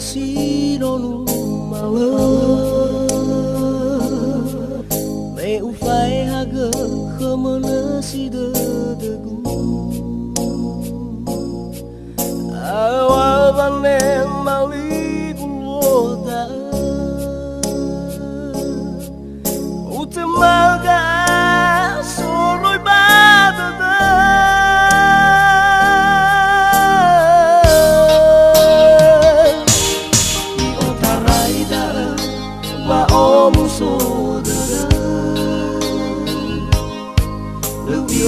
siro no malo me u fai haga khamana si de gu awa vane mali kuota utemaga solo ibada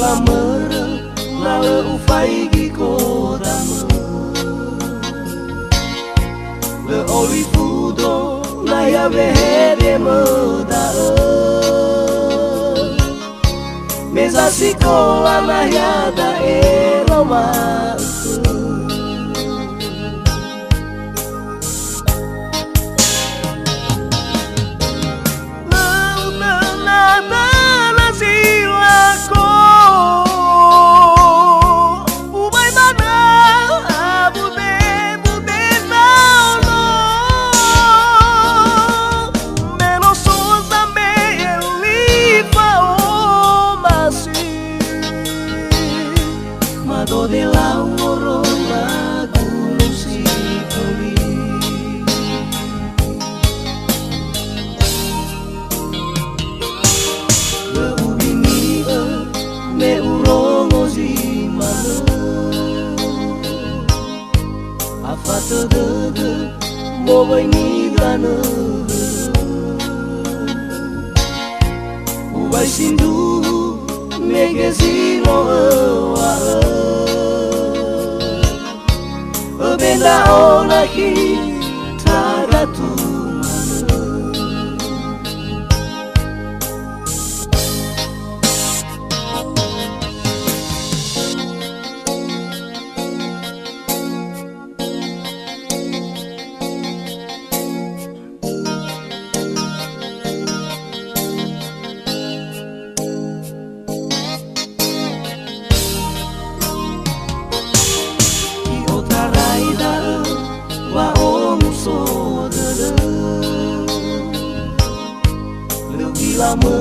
la mơ la u fai gi cora le olifudo la ya vede mơ da mesa si cola la ya da e lo ma de la morona si coli le ubini me urongo si mana afata de mo vai ni grana u vai sindu me que si no benda ona kita tu wa om so de le la mơ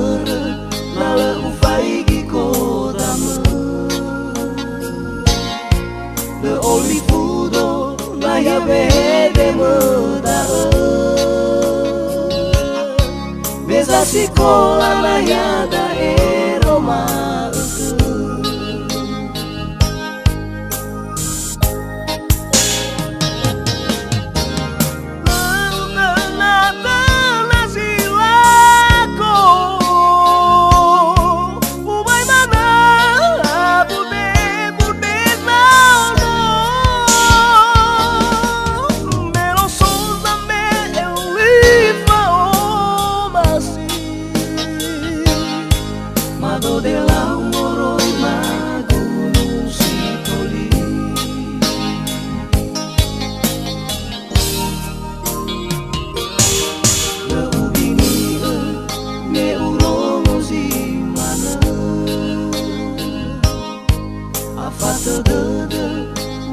la le u fai gi cora le olifudo la ya vede mơ da mesa si cola la ya da e roma de la morona si coli le ubini me urongo si mana afata de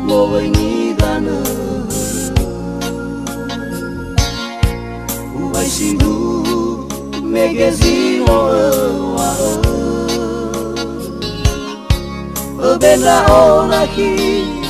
mo vai ni dana u vai sindu me que si mo benda ona ki